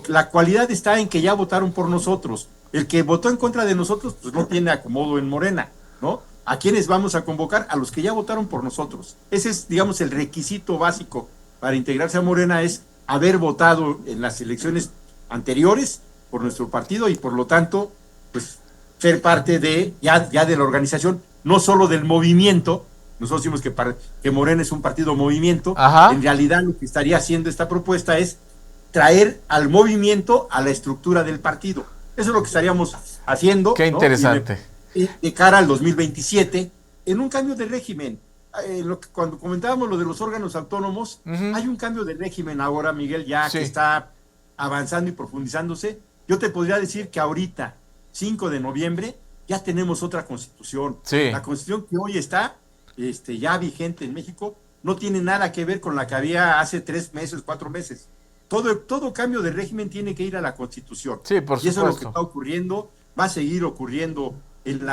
Speaker 4: La cualidad está en que ya votaron por nosotros. El que votó en contra de nosotros, pues no tiene acomodo en Morena, ¿no? ¿A quiénes vamos a convocar? A los que ya votaron por nosotros. Ese es, digamos, el requisito básico para integrarse a Morena, es haber votado en las elecciones anteriores por nuestro partido, y por lo tanto, pues ser parte ya de la organización, no solo del movimiento. Nosotros decimos que Morena es un partido movimiento.
Speaker 2: Ajá.
Speaker 4: En realidad lo que estaría haciendo esta propuesta es traer al movimiento a la estructura del partido. Eso es lo que estaríamos haciendo.
Speaker 2: Qué interesante.
Speaker 4: De cara al 2027, en un cambio de régimen. Cuando comentábamos lo de los órganos autónomos, hay un cambio de régimen ahora, Miguel, ya
Speaker 2: Sí.
Speaker 4: que está avanzando y profundizándose. Yo te podría decir que ahorita, 5 de noviembre, ya tenemos otra constitución.
Speaker 2: Sí.
Speaker 4: La constitución que hoy está ya vigente en México no tiene nada que ver con la que había hace 3 meses, 4 meses. Todo cambio de régimen tiene que ir a la constitución.
Speaker 2: Sí, por
Speaker 4: y eso es lo que
Speaker 2: supuesto.
Speaker 4: está ocurriendo. va a seguir ocurriendo en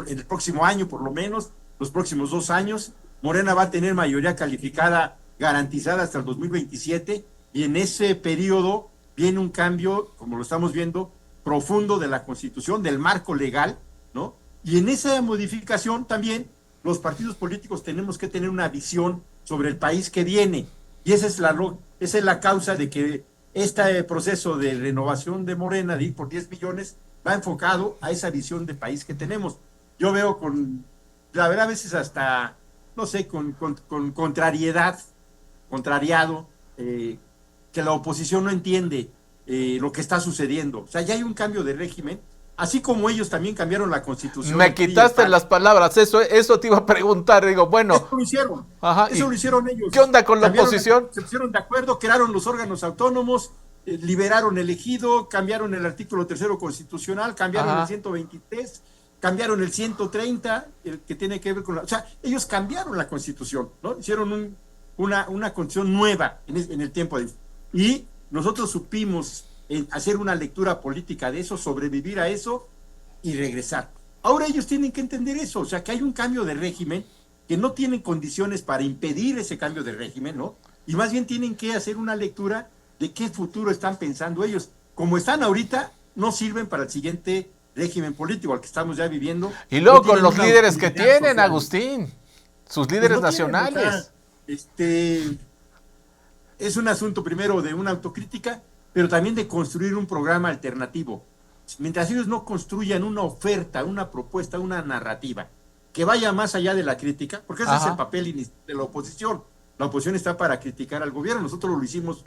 Speaker 4: el próximo año, por lo menos, los próximos 2 años. Morena va a tener mayoría calificada garantizada hasta el 2027 y en ese periodo viene un cambio, como lo estamos viendo, profundo de la Constitución, del marco legal, ¿no? Y en esa modificación también los partidos políticos tenemos que tener una visión sobre el país que viene. Y esa es la causa de que este proceso de renovación de Morena de ir por 10 millones va enfocado a esa visión de país que tenemos. Yo veo la verdad, a veces hasta, no sé, con contrariado, que la oposición no entiende lo que está sucediendo. O sea, ya hay un cambio de régimen, así como ellos también cambiaron la Constitución.
Speaker 2: Me quitaste las palabras, eso te iba a preguntar, digo, bueno.
Speaker 4: Eso lo hicieron,
Speaker 2: ajá,
Speaker 4: eso lo hicieron ellos.
Speaker 2: ¿Qué onda con la oposición?
Speaker 4: Se pusieron de acuerdo, crearon los órganos autónomos, liberaron el ejido, cambiaron el artículo 3º constitucional, cambiaron el 123, cambiaron el 130, el que tiene que ver con o sea, ellos cambiaron la Constitución, ¿no? Hicieron una Constitución nueva en el tiempo y nosotros supimos hacer una lectura política de eso, sobrevivir a eso y regresar. Ahora ellos tienen que entender eso, o sea, que hay un cambio de régimen, que no tienen condiciones para impedir ese cambio de régimen, ¿no? Y más bien tienen que hacer una lectura de qué futuro están pensando ellos. Como están ahorita, no sirven para el siguiente régimen político al que estamos ya viviendo.
Speaker 2: Y luego
Speaker 4: no
Speaker 2: con los líderes que tienen,
Speaker 4: social.
Speaker 2: Agustín, sus líderes
Speaker 4: no
Speaker 2: nacionales.
Speaker 4: Tienen, o sea, es un asunto primero de una autocrítica, pero también de construir un programa alternativo. Mientras ellos no construyan una oferta, una propuesta, una narrativa que vaya más allá de la crítica, porque ese es el papel de la oposición. La oposición está para criticar al gobierno, nosotros lo hicimos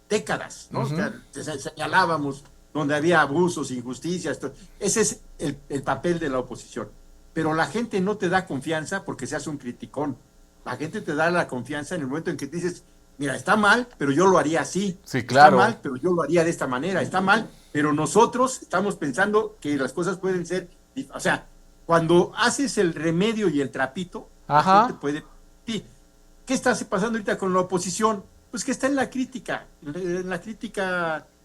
Speaker 4: décadas, ¿no? O sea, señalábamos donde había abusos, injusticias, ese es el papel de la oposición. Pero la gente no te da confianza porque se hace un criticón. La gente te da la confianza en el momento en que dices, mira, está mal, pero yo lo haría así.
Speaker 2: Sí, claro.
Speaker 4: Está mal, pero yo lo haría de esta manera. Está mal, pero nosotros estamos pensando que las cosas pueden ser, o sea, cuando haces el remedio y el trapito, la gente puede... Sí. ¿Qué está pasando ahorita con la oposición? Pues que está en la crítica,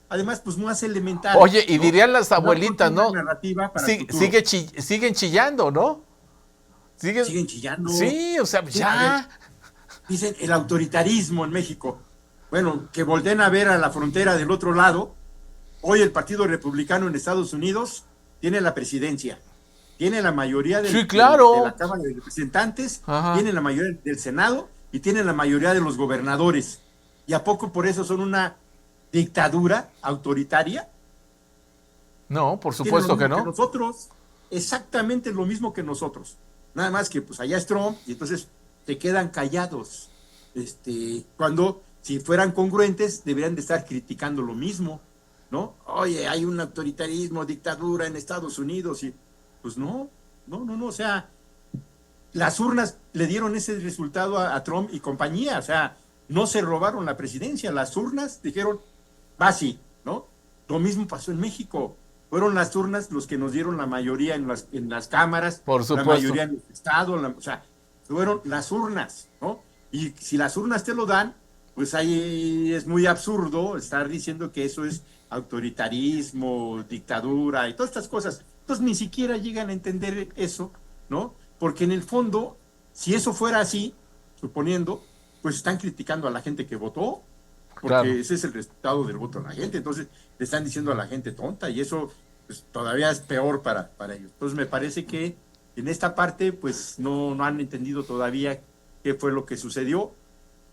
Speaker 4: además, pues más elemental.
Speaker 2: Oye, y
Speaker 4: ¿no?
Speaker 2: dirían las abuelitas, ¿no?
Speaker 4: Siguen
Speaker 2: chillando, ¿no?
Speaker 4: Siguen chillando.
Speaker 2: Sí, o sea, ya.
Speaker 4: Dicen el autoritarismo en México. Bueno, que volteen a ver a la frontera del otro lado. Hoy el Partido Republicano en Estados Unidos tiene la presidencia, tiene la mayoría de la Cámara de Representantes, tiene la mayoría del Senado y tiene la mayoría de los gobernadores. ¿Y a poco por eso son una dictadura autoritaria?
Speaker 2: No, por supuesto que no.
Speaker 4: Que nosotros, exactamente lo mismo que nosotros. Nada más que pues allá es Trump y entonces se quedan callados. Cuando si fueran congruentes deberían de estar criticando lo mismo, ¿no? Oye, hay un autoritarismo, dictadura en Estados Unidos y pues no, o sea, las urnas le dieron ese resultado a Trump y compañía, o sea, no se robaron la presidencia, las urnas dijeron, va así, ¿no? Lo mismo pasó en México, fueron las urnas los que nos dieron la mayoría en las cámaras,
Speaker 2: por supuesto,
Speaker 4: la mayoría en el Estado, o sea, fueron las urnas, ¿no? Y si las urnas te lo dan, pues ahí es muy absurdo estar diciendo que eso es autoritarismo, dictadura y todas estas cosas. Entonces ni siquiera llegan a entender eso, ¿no? Porque en el fondo, si eso fuera así, suponiendo, pues están criticando a la gente que votó, porque ese es el resultado del voto de la gente. Entonces le están diciendo a la gente tonta y eso pues, todavía es peor para ellos. Entonces me parece que en esta parte pues no han entendido todavía qué fue lo que sucedió.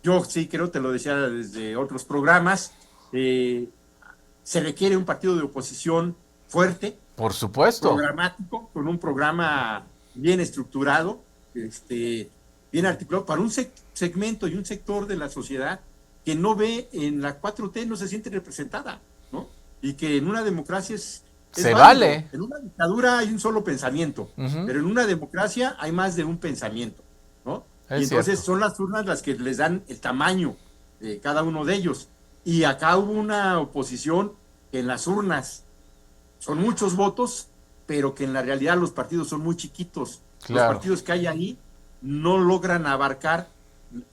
Speaker 4: Yo sí creo, te lo decía desde otros programas, se requiere un partido de oposición fuerte,
Speaker 2: por supuesto,
Speaker 4: programático, con un programa bien estructurado, bien articulado para un segmento y un sector de la sociedad que no ve en la 4T, no se siente representada, ¿no? Y que en una democracia es
Speaker 2: se vale.
Speaker 4: En una dictadura hay un solo pensamiento, pero en una democracia hay más de un pensamiento, ¿no? Y entonces son las urnas las que les dan el tamaño de cada uno de ellos. Y acá hubo una oposición que en las urnas son muchos votos, pero que en la realidad los partidos son muy chiquitos. Los partidos que hay ahí no logran abarcar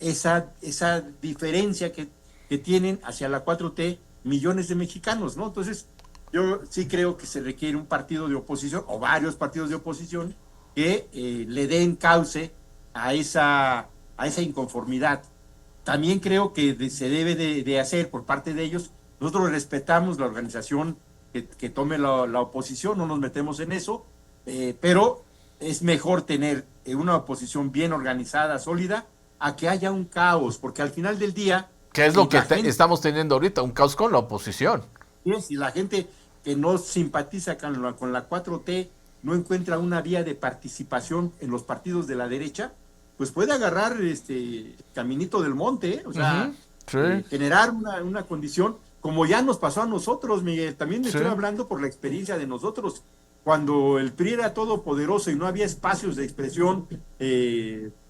Speaker 4: esa diferencia que tienen hacia la 4T millones de mexicanos, ¿no? Entonces, yo sí creo que se requiere un partido de oposición o varios partidos de oposición que le den cauce a esa inconformidad. También creo que se debe de hacer por parte de ellos. Nosotros respetamos la organización que tome la oposición, no nos metemos en eso, pero es mejor tener una oposición bien organizada, sólida, a que haya un caos, porque al final del día...
Speaker 2: ¿Qué es lo que estamos teniendo ahorita? Un caos con la oposición.
Speaker 4: Si la gente que no simpatiza con la 4T no encuentra una vía de participación en los partidos de la derecha, pues puede agarrar caminito del monte, o sea, generar una condición, como ya nos pasó a nosotros, Miguel. También me estoy hablando por la experiencia de nosotros. Cuando el PRI era todopoderoso y no había espacios de expresión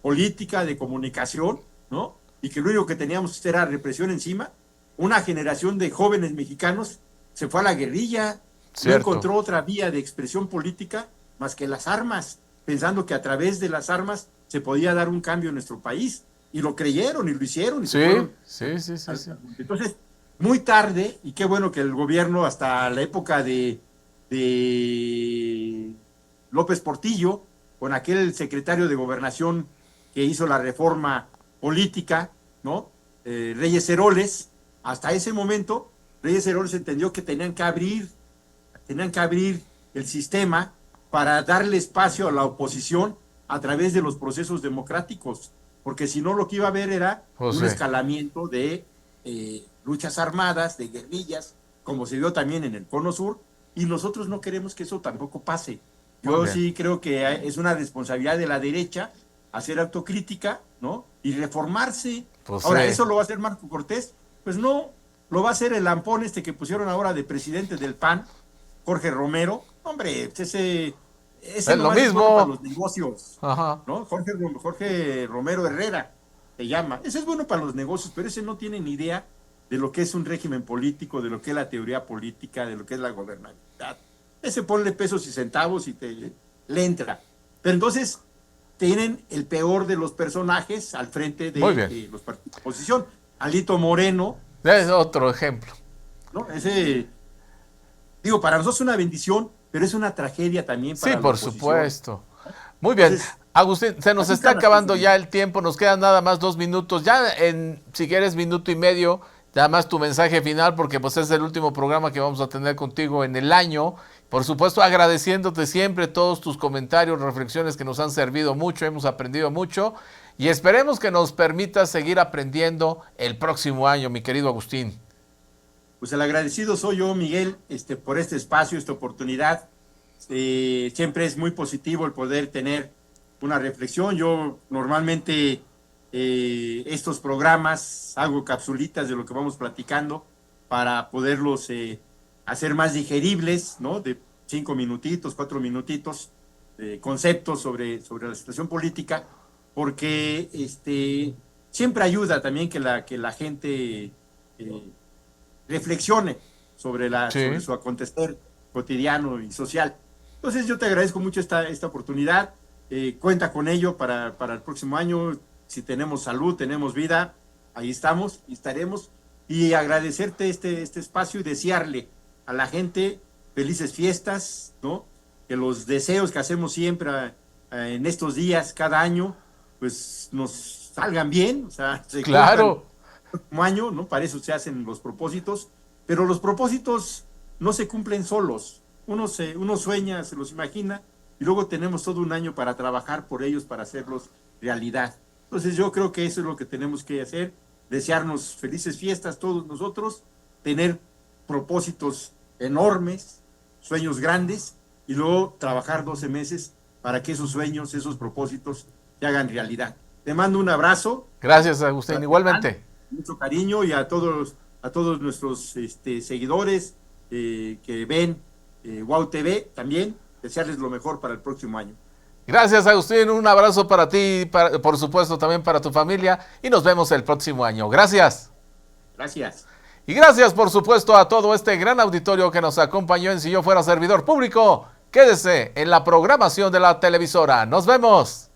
Speaker 4: política, de comunicación, ¿no? Y que lo único que teníamos era represión encima, una generación de jóvenes mexicanos se fue a la guerrilla, no encontró otra vía de expresión política más que las armas, pensando que a través de las armas se podía dar un cambio en nuestro país. Y lo creyeron y lo hicieron. Y
Speaker 2: sí.
Speaker 4: Entonces, muy tarde, y qué bueno que el gobierno hasta la época de López Portillo, con aquel secretario de Gobernación que hizo la reforma política, ¿no? Reyes Heroles, hasta ese momento, Reyes Heroles entendió que tenían que abrir el sistema para darle espacio a la oposición a través de los procesos democráticos, porque si no lo que iba a haber era un escalamiento de luchas armadas, de guerrillas, como se vio también en el Cono Sur, y nosotros no queremos que eso tampoco pase. Yo sí creo que es una responsabilidad de la derecha hacer autocrítica, ¿no? Y reformarse. Ahora, ¿eso lo va a hacer Marco Cortés? Pues no, lo va a hacer el lampón que pusieron ahora de presidente del PAN, Jorge Romero. Hombre, ese
Speaker 2: es
Speaker 4: lo
Speaker 2: mismo.
Speaker 4: Es bueno para los negocios,
Speaker 2: ajá,
Speaker 4: ¿no? Jorge Romero Herrera se llama. Ese es bueno para los negocios, pero ese no tiene ni idea de lo que es un régimen político, de lo que es la teoría política, de lo que es la gobernabilidad. Ese ponle pesos y centavos y le entra. Pero entonces tienen el peor de los personajes al frente de los partidos de oposición. Alito Moreno.
Speaker 2: Es otro ejemplo.
Speaker 4: ¿No? Para nosotros es una bendición, pero es una tragedia también para la oposición.
Speaker 2: Sí, por supuesto. Muy bien. Entonces, Agustín, se nos está acabando ya el tiempo, nos quedan nada más 2 minutos. Ya si quieres, 1.5 minutos, nada más tu mensaje final, porque pues es el último programa que vamos a tener contigo en el año. Por supuesto, agradeciéndote siempre todos tus comentarios, reflexiones que nos han servido mucho, hemos aprendido mucho y esperemos que nos permitas seguir aprendiendo el próximo año, mi querido Agustín.
Speaker 4: Pues el agradecido soy yo, Miguel, por este espacio, esta oportunidad. Siempre es muy positivo el poder tener una reflexión. Yo normalmente estos programas hago capsulitas de lo que vamos platicando para poderlos hacer más digeribles, ¿no? De 5 minutitos, 4 minutitos, conceptos sobre la situación política, porque siempre ayuda también que la gente reflexione sobre su acontecer cotidiano y social. Entonces yo te agradezco mucho esta oportunidad. Cuenta con ello para el próximo año. Si tenemos salud, tenemos vida, ahí estamos y estaremos. Y agradecerte este espacio y desearle a la gente felices fiestas, ¿no? Que los deseos que hacemos siempre en estos días, cada año, pues nos salgan bien, o sea,
Speaker 2: claro,
Speaker 4: el próximo año, ¿no? Para eso se hacen los propósitos, pero los propósitos no se cumplen solos. Uno sueña, se los imagina, y luego tenemos todo un año para trabajar por ellos, para hacerlos realidad. Entonces yo creo que eso es lo que tenemos que hacer, desearnos felices fiestas todos nosotros, tener propósitos enormes, sueños grandes, y luego trabajar 12 meses para que esos sueños, esos propósitos se hagan realidad. Te mando un abrazo.
Speaker 2: Gracias, Agustín, igualmente.
Speaker 4: Mucho cariño, y a todos nuestros seguidores que ven WOW TV también, desearles lo mejor para el próximo año.
Speaker 2: Gracias, Agustín, un abrazo para ti, por supuesto también para tu familia, y nos vemos el próximo año. Gracias.
Speaker 4: Gracias.
Speaker 2: Y gracias, por supuesto, a todo este gran auditorio que nos acompañó en Si Yo Fuera Servidor Público. Quédese en la programación de la televisora. ¡Nos vemos!